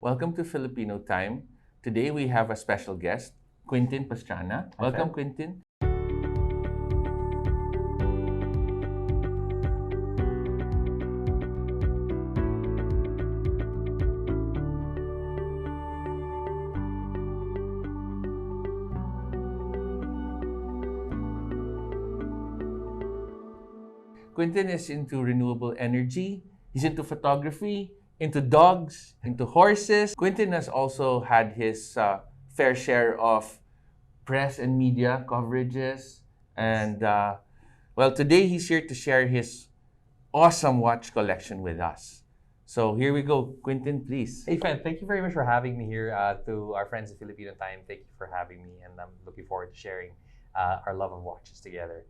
Welcome to Filipino Time. Today we have a special guest, Quintin Pastrana. Hi, Welcome, Fred. Quintin. Quintin is into renewable energy. He's into photography, into dogs, into horses. Quintin has also had his fair share of press and media coverages. And today he's here to share his awesome watch collection with us. So here we go. Quintin, please. Hey, Fred, thank you very much for having me here. To our friends at Filipino Time, thank you for having me, and I'm looking forward to sharing our love of watches together.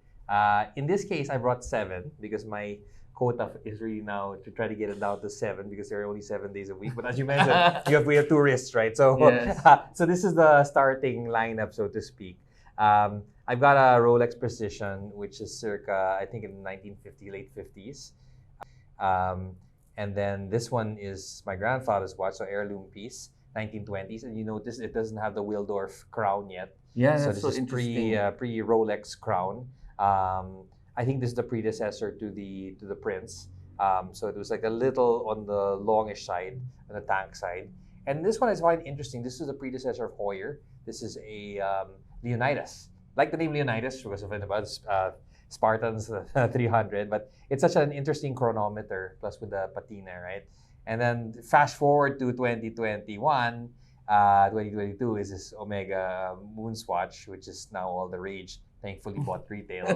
In this case, I brought 7 because my quota is really now to try to get it down to 7 because there are only 7 days a week. But as you mentioned, we have tourists, right? So, Yes. so this is the starting lineup, so to speak. I've got a Rolex Precision, which is circa, I think, in the 1950, late 50s. And then this one is my grandfather's watch, so heirloom piece, 1920s. And you notice it doesn't have the Waldorf crown yet. Yeah, So that's this so is interesting. pre Rolex crown. I think this is the predecessor to the Prince. So it was like a little on the longish side, on the tank side. And this one I find interesting. This is the predecessor of Hoyer. This is a Leonidas, like the name Leonidas because of it about Spartans 300. But it's such an interesting chronometer, plus with the patina, right? And then fast forward to 2021. 2022 is this Omega Moons watch, which is now all the rage. Thankfully, bought retail.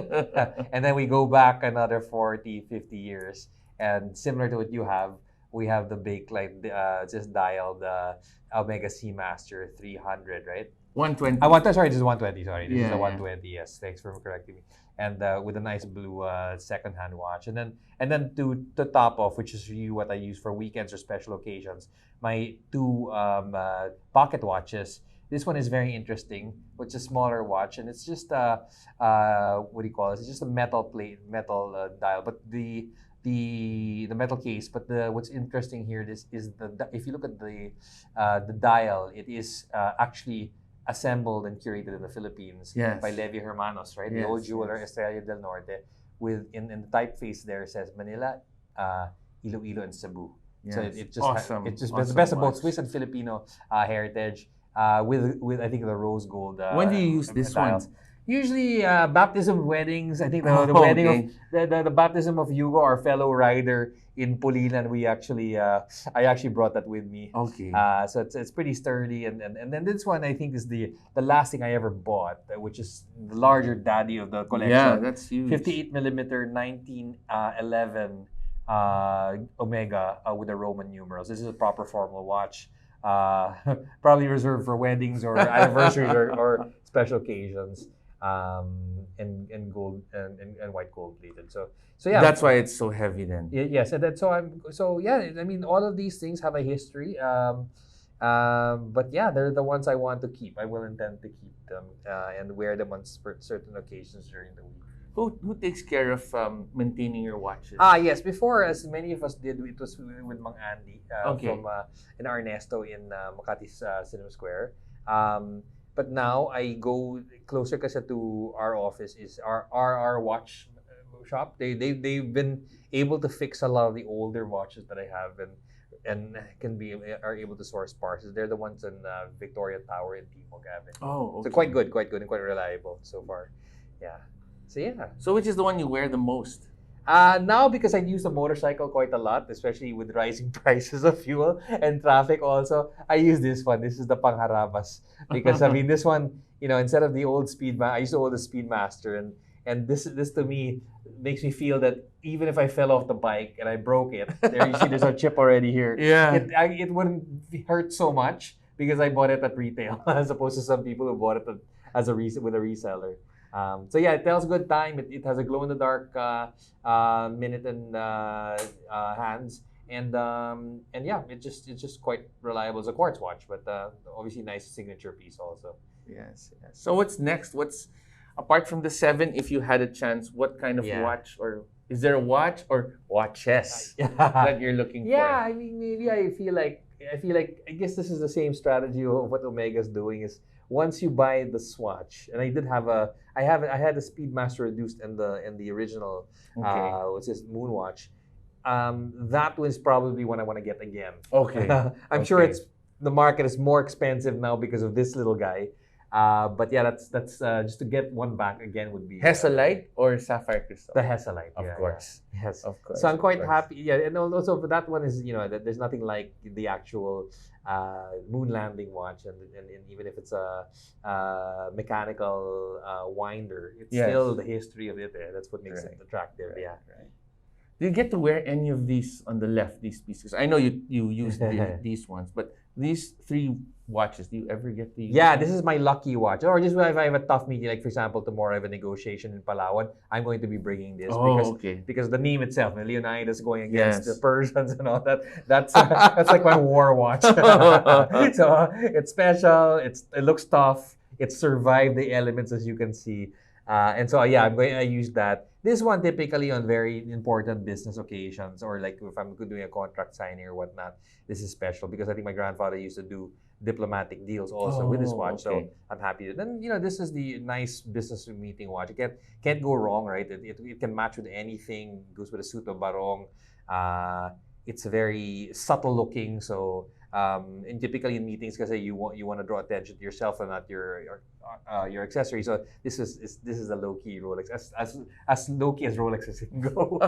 And then we go back another 40, 50 years. And similar to what you have, we have the Bakelite, just dialed Omega Seamaster 300, right? 120. Sorry, this is 120. Sorry, this is Yeah, a yeah. 120. Yes, thanks for correcting me. And with a nice blue second-hand watch, and then to top off, which is really what I use for weekends or special occasions, my 2 pocket watches. This one is very interesting. It's a smaller watch, and it's just what do you call it? It's just a metal plate, metal dial, but the metal case. But what's interesting here is if you look at the dial, it is actually assembled and curated in the Philippines Yes. by Levi Hermanos, right? The Yes, old jeweler, yes. Estrella del Norte, with in the typeface there says Manila, Iloilo, and Cebu. So Yes. it just Awesome. it's just Awesome the best of both watch. Swiss and Filipino heritage. With I think the rose gold. When do you use this one? dials. Usually baptism weddings. I think the Oh, wedding okay. of the baptism of Hugo, our fellow rider in Pulilan. We actually I actually brought that with me. Okay. So it's pretty sturdy, and then this one I think is the last thing I ever bought, which is the larger daddy of the collection. Yeah, that's huge. 58 millimeter 1911 Omega with the Roman numerals. This is a proper formal watch, probably reserved for weddings or anniversaries or special occasions, and gold and white gold plated. So yeah, That's why it's so heavy then. Yes, and then so yeah. I mean, all of these things have a history. But yeah, they're the ones I want to keep. I will intend to keep them and wear them on certain occasions during the week. Who takes care of maintaining your watches? Yes. Before, as many of us did, it was with Mang Andy Okay. from in Ernesto in Makati's Cinema Square. But now I go closer kasi to our office is our watch shop. They've been able to fix a lot of the older watches that I have and are able to source parts. They're the ones in Victoria Tower in Timog Avenue. Oh, okay. So quite good, and quite reliable so far. Yeah. So yeah. So which is the one you wear the most? Now because I use the motorcycle quite a lot, especially with rising prices of fuel and traffic also, I use this one. This is the Pangharabas. Because I mean this one, instead of the old I used to own the Speedmaster, and this to me makes me feel that even if I fell off the bike and I broke it, there's a chip already here. Yeah. It wouldn't hurt so much because I bought it at retail as opposed to some people who bought it as with a reseller. So yeah, it tells good time. It has a glow in the dark minute and hands, and yeah, it's just quite reliable as a quartz watch, but obviously nice signature piece also. Yes, yes. So what's next? What's apart from the 7? If you had a chance, what kind of Yeah. watch, or is there a watch or watches Yeah. that you're looking Yeah, for? I mean, maybe I feel like I feel like I guess this is the same strategy of what Omega's doing is once you buy the Swatch, and I did have I had a Speedmaster reduced in the original Okay. which is Moonwatch. That was probably one I want to get again. Okay. I'm sure Okay. it's the market is more expensive now because of this little guy. But yeah, that's just to get one back again would be Hesalite or sapphire crystal? the Hesalite. Of Yeah, course. yeah. Yes. Of course. So I'm quite of course. happy. Yeah, and also for that one is that there's nothing like the actual moon landing watch, and even if it's a mechanical winder, it's Yes. still the history of it. That's what makes it Right. attractive. Right, Yeah. right. Do you get to wear any of these on the left, these pieces? I know you use these ones, but these 3 watches, do you ever get to use Yeah, them? this is my lucky watch. Or just if I have a tough meeting, like for example, tomorrow I have a negotiation in Palawan, I'm going to be bringing this Oh, okay. because the name itself, Leonidas going against Yes. the Persians and all that. That's like my war watch. So it's special. It looks tough. It survived the elements as you can see. And so yeah, I'm going to use that. This one typically on very important business occasions or like if I'm doing a contract signing or whatnot. This is special because I think my grandfather used to do diplomatic deals also with this Oh, watch. okay. So I'm happy. Then this is the nice business meeting watch. You can't go wrong, right? It can match with anything. Goes with a suit of barong. It's very subtle looking. So and typically in meetings, kasi you want to draw attention to yourself and not your accessory. So this is a low key Rolex, as low key as Rolex as it can go.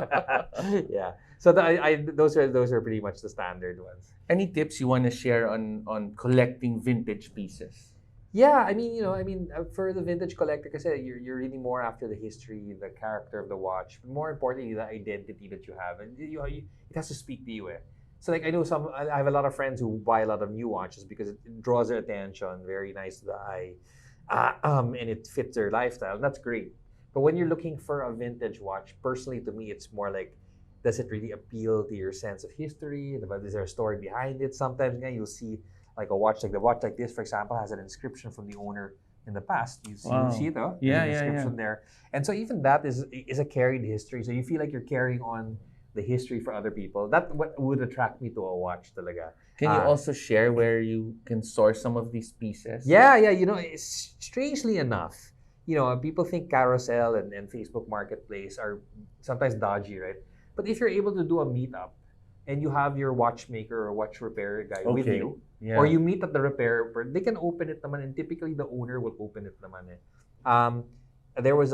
Yeah. So those are pretty much the standard ones. Any tips you want to share on collecting vintage pieces? Yeah, I mean, for the vintage collector, kasi you're really more after the history, the character of the watch, but more importantly, the identity that you have, and it has to speak to you. So like I have a lot of friends who buy a lot of new watches because it draws their attention, very nice to the eye, and it fits their lifestyle. And that's great. But when you're looking for a vintage watch, personally to me, it's more like, does it really appeal to your sense of history? Is there a story behind it? Sometimes you'll see like a watch like this, for example, has an inscription from the owner in the past. You see it, though? Yeah, There's an inscription there. And so even that is a carried history. So you feel like you're carrying on the history for other people. That what would attract me to a watch talaga. Can you also share where you can source some of these pieces? Yeah. Strangely enough, people think Carousel and Facebook Marketplace are sometimes dodgy, right? But if you're able to do a meetup and you have your watchmaker or watch repair guy with you, or you meet at the repair, they can open it naman, and typically the owner will open it naman. There was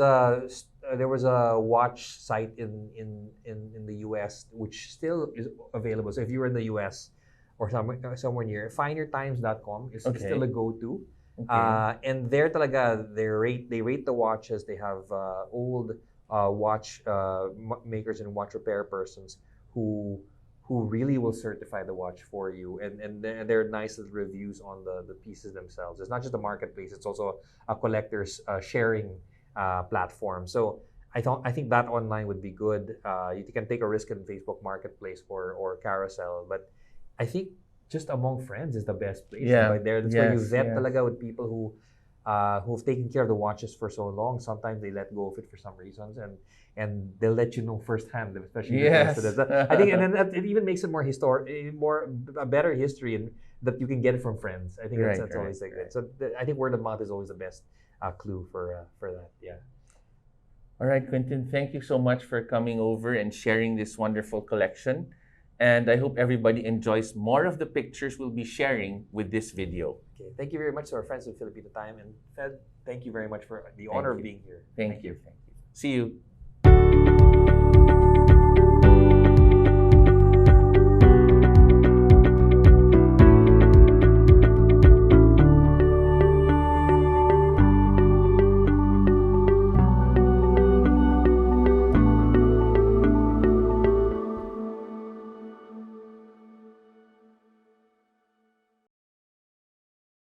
a watch site in the US which still is available. So if you were in the US or somewhere near, fineyourtimes.com is still a go-to. Okay. And there talaga they rate the watches. They have old watch makers and watch repair persons who really will certify the watch for you, and they're nice little reviews on the pieces themselves. It's not just a marketplace; it's also a collector's sharing platform. So I think that online would be good. You can take a risk in Facebook Marketplace or Carousel, but I think just among friends is the best place. Yeah. Right there, that's where you vet Yes. talaga with people who've taken care of the watches for so long. Sometimes they let go of it for some reasons, and they'll let you know firsthand, especially Yes. the best. I think, and then it even makes it more a better history, and that you can get it from friends. I think that's Right, always like that. So I think word of mouth is always the best clue for that. Yeah. All right, Quintin, thank you so much for coming over and sharing this wonderful collection. And I hope everybody enjoys more of the pictures we'll be sharing with this video. Okay. Thank you very much to our friends with Filipino Time, and Fed, thank you very much for the honor of being here. Thank you. See you.